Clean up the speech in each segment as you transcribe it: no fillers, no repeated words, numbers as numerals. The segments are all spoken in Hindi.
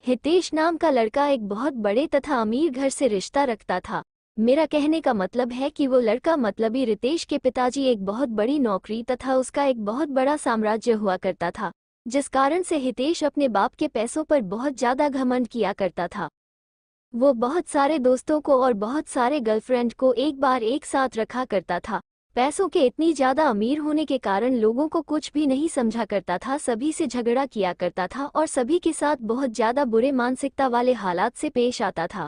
हितेश नाम का लड़का एक बहुत बड़े तथा अमीर घर से रिश्ता रखता था। मेरा कहने का मतलब है कि वो लड़का मतलबी रितेश के पिताजी एक बहुत बड़ी नौकरी तथा उसका एक बहुत बड़ा साम्राज्य हुआ करता था, जिस कारण से हितेश अपने बाप के पैसों पर बहुत ज्यादा घमंड किया करता था। वो बहुत सारे दोस्तों को और बहुत सारे गर्लफ्रेंड को एक बार एक साथ रखा करता था। पैसों के इतनी ज्यादा अमीर होने के कारण लोगों को कुछ भी नहीं समझा करता था, सभी से झगड़ा किया करता था और सभी के साथ बहुत ज्यादा बुरे मानसिकता वाले हालात से पेश आता था।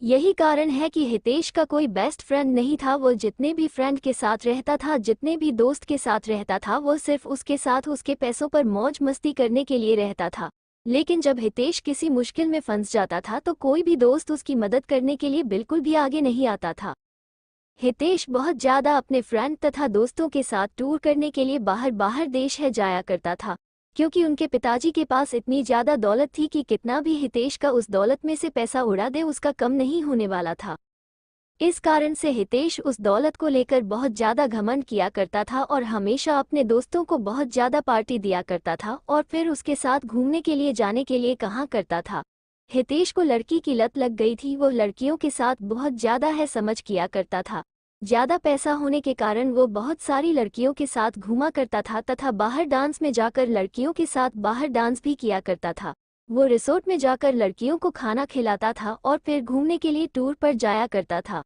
यही कारण है कि हितेश का कोई बेस्ट फ्रेंड नहीं था। वो जितने भी फ्रेंड के साथ रहता था, जितने भी दोस्त के साथ रहता था, वो सिर्फ उसके साथ उसके पैसों पर मौज मस्ती करने के लिए रहता था। लेकिन जब हितेश किसी मुश्किल में फंस जाता था तो कोई भी दोस्त उसकी मदद करने के लिए बिल्कुल भी आगे नहीं आता था। हितेश बहुत ज्यादा अपने फ्रेंड तथा दोस्तों के साथ टूर करने के लिए बाहर बाहर देश है जाया करता था, क्योंकि उनके पिताजी के पास इतनी ज्यादा दौलत थी कि कितना भी हितेश का उस दौलत में से पैसा उड़ा दे उसका कम नहीं होने वाला था। इस कारण से हितेश उस दौलत को लेकर बहुत ज्यादा घमंड किया करता था और हमेशा अपने दोस्तों को बहुत ज्यादा पार्टी दिया करता था और फिर उसके साथ घूमने के लिए जाने के लिए कहा करता था। हितेश को लड़की की लत लग गई थी। वो लड़कियों के साथ बहुत ज्यादा है समझ किया करता था। ज्यादा पैसा होने के कारण वो बहुत सारी लड़कियों के साथ घूमा करता था तथा बाहर डांस में जाकर लड़कियों के साथ बाहर डांस भी किया करता था। वो रिसोर्ट में जाकर लड़कियों को खाना खिलाता था और फिर घूमने के लिए टूर पर जाया करता था।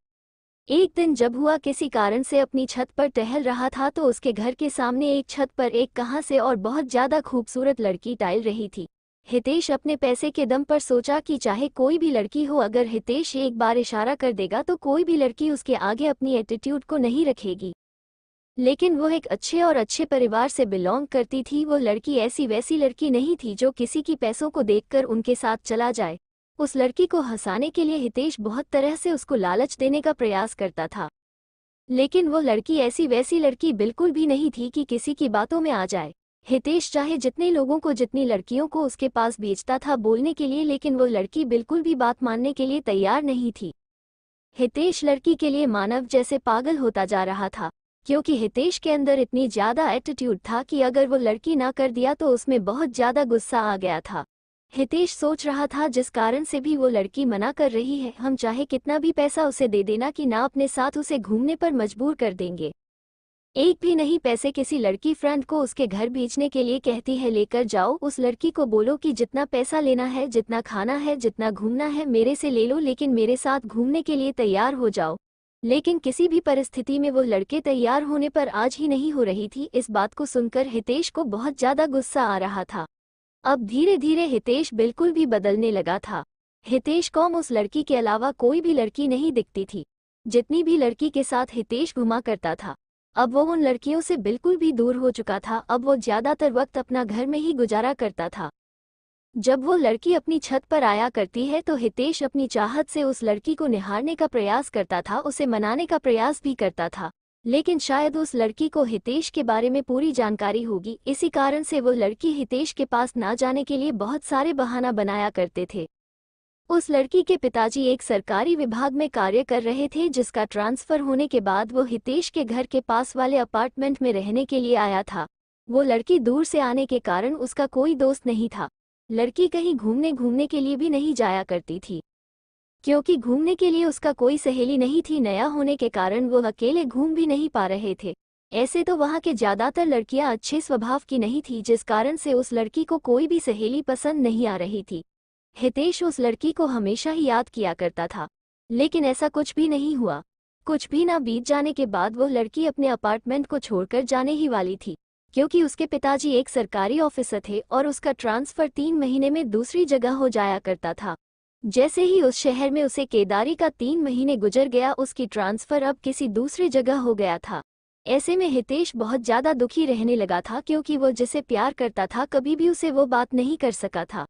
एक दिन जब हुआ किसी कारण से अपनी छत पर टहल रहा था तो उसके घर के सामने एक छत पर एक कहां से और बहुत ज्यादा खूबसूरत लड़की टहल रही थी। हितेश अपने पैसे के दम पर सोचा कि चाहे कोई भी लड़की हो, अगर हितेश एक बार इशारा कर देगा तो कोई भी लड़की उसके आगे अपनी एटीट्यूड को नहीं रखेगी। लेकिन वो एक अच्छे परिवार से बिलोंग करती थी। वो लड़की ऐसी वैसी लड़की नहीं थी जो किसी की पैसों को देखकर उनके साथ चला जाए। उस लड़की को हंसाने के लिए हितेश बहुत तरह से उसको लालच देने का प्रयास करता था, लेकिन वो लड़की ऐसी वैसी लड़की बिल्कुल भी नहीं थी कि किसी की बातों में आ जाए। हितेश चाहे जितने लोगों को, जितनी लड़कियों को उसके पास भेजता था बोलने के लिए, लेकिन वो लड़की बिल्कुल भी बात मानने के लिए तैयार नहीं थी। हितेश लड़की के लिए मानव जैसे पागल होता जा रहा था, क्योंकि हितेश के अंदर इतनी ज्यादा एटीट्यूड था कि अगर वो लड़की ना कर दिया तो उसमें बहुत ज्यादा गुस्सा आ गया था। हितेश सोच रहा था जिस कारण से भी वो लड़की मना कर रही है, हम चाहे कितना भी पैसा उसे दे देना कि ना अपने साथ उसे घूमने पर मजबूर कर देंगे। एक भी नहीं पैसे किसी लड़की फ्रेंड को उसके घर भेजने के लिए कहती है, लेकर जाओ। उस लड़की को बोलो कि जितना पैसा लेना है, जितना खाना है, जितना घूमना है मेरे से ले लो, लेकिन मेरे साथ घूमने के लिए तैयार हो जाओ। लेकिन किसी भी परिस्थिति में वो लड़के तैयार होने पर आज ही नहीं हो रही थी। इस बात को सुनकर हितेश को बहुत ज्यादा गुस्सा आ रहा था। अब धीरे धीरे हितेश बिल्कुल भी बदलने लगा था। हितेश को उस लड़की के अलावा कोई भी लड़की नहीं दिखती थी। जितनी भी लड़की के साथ हितेश घुमा करता था, अब वो उन लड़कियों से बिल्कुल भी दूर हो चुका था। अब वो ज्यादातर वक्त अपना घर में ही गुजारा करता था। जब वो लड़की अपनी छत पर आया करती है तो हितेश अपनी चाहत से उस लड़की को निहारने का प्रयास करता था, उसे मनाने का प्रयास भी करता था। लेकिन शायद उस लड़की को हितेश के बारे में पूरी जानकारी होगी, इसी कारण से वो लड़की हितेश के पास ना जाने के लिए बहुत सारे बहाना बनाया करते थे। उस लड़की के पिताजी एक सरकारी विभाग में कार्य कर रहे थे, जिसका ट्रांसफर होने के बाद वो हितेश के घर के पास वाले अपार्टमेंट में रहने के लिए आया था। वो लड़की दूर से आने के कारण उसका कोई दोस्त नहीं था। लड़की कहीं घूमने के लिए भी नहीं जाया करती थी, क्योंकि घूमने के लिए उसका कोई सहेली नहीं थी। नया होने के कारण वो अकेले घूम भी नहीं पा रहे थे। ऐसे तो वहाँ के ज्यादातर लड़कियां अच्छे स्वभाव की नहीं थी, जिस कारण से उस लड़की को कोई भी सहेली पसंद नहीं आ रही थी। हितेश उस लड़की को हमेशा ही याद किया करता था, लेकिन ऐसा कुछ भी नहीं हुआ। कुछ भी ना बीत जाने के बाद वो लड़की अपने अपार्टमेंट को छोड़कर जाने ही वाली थी, क्योंकि उसके पिताजी एक सरकारी ऑफिसर थे और उसका ट्रांसफर 3 महीने में दूसरी जगह हो जाया करता था। जैसे ही उस शहर में उसे केदारी का 3 महीने गुजर गया, उसकी ट्रांसफर अब किसी दूसरी जगह हो गया था। ऐसे में हितेश बहुत ज्यादा दुखी रहने लगा था, क्योंकि वो जिसे प्यार करता था कभी भी उसे वो बात नहीं कर सका था।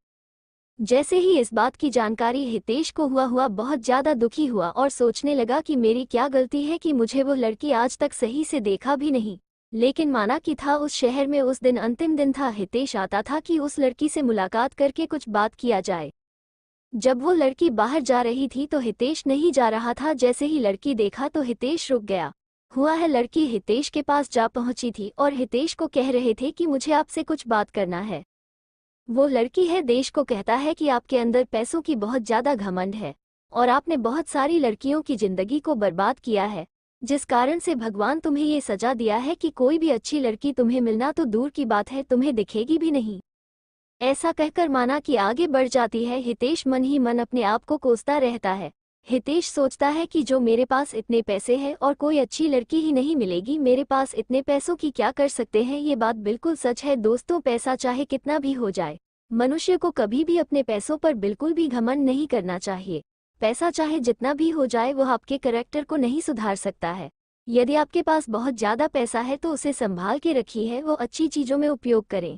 जैसे ही इस बात की जानकारी हितेश को हुआ बहुत ज्यादा दुखी हुआ और सोचने लगा कि मेरी क्या गलती है कि मुझे वो लड़की आज तक सही से देखा भी नहीं। लेकिन माना कि था उस शहर में उस दिन अंतिम दिन था। हितेश आता था कि उस लड़की से मुलाकात करके कुछ बात किया जाए। जब वो लड़की बाहर जा रही थी तो हितेश नहीं जा रहा था। जैसे ही लड़की देखा तो हितेश रुक गया। हुआ है लड़की हितेश के पास जा पहुंची थी और हितेश को कह रहे थे कि मुझे आपसे कुछ बात करना है। वो लड़की है देश को कहता है कि आपके अंदर पैसों की बहुत ज्यादा घमंड है और आपने बहुत सारी लड़कियों की जिंदगी को बर्बाद किया है, जिस कारण से भगवान तुम्हें ये सजा दिया है कि कोई भी अच्छी लड़की तुम्हें मिलना तो दूर की बात है, तुम्हें दिखेगी भी नहीं। ऐसा कहकर माना कि आगे बढ़ जाती है। हितेश मन ही मन अपने आप को कोसता रहता है। हितेश सोचता है कि जो मेरे पास इतने पैसे हैं और कोई अच्छी लड़की ही नहीं मिलेगी, मेरे पास इतने पैसों की क्या कर सकते हैं। ये बात बिल्कुल सच है दोस्तों, पैसा चाहे कितना भी हो जाए, मनुष्य को कभी भी अपने पैसों पर बिल्कुल भी घमंड नहीं करना चाहिए। पैसा चाहे जितना भी हो जाए वो आपके कैरेक्टर को नहीं सुधार सकता है। यदि आपके पास बहुत ज़्यादा पैसा है तो उसे संभाल के रखिए, वो अच्छी चीज़ों में उपयोग करें।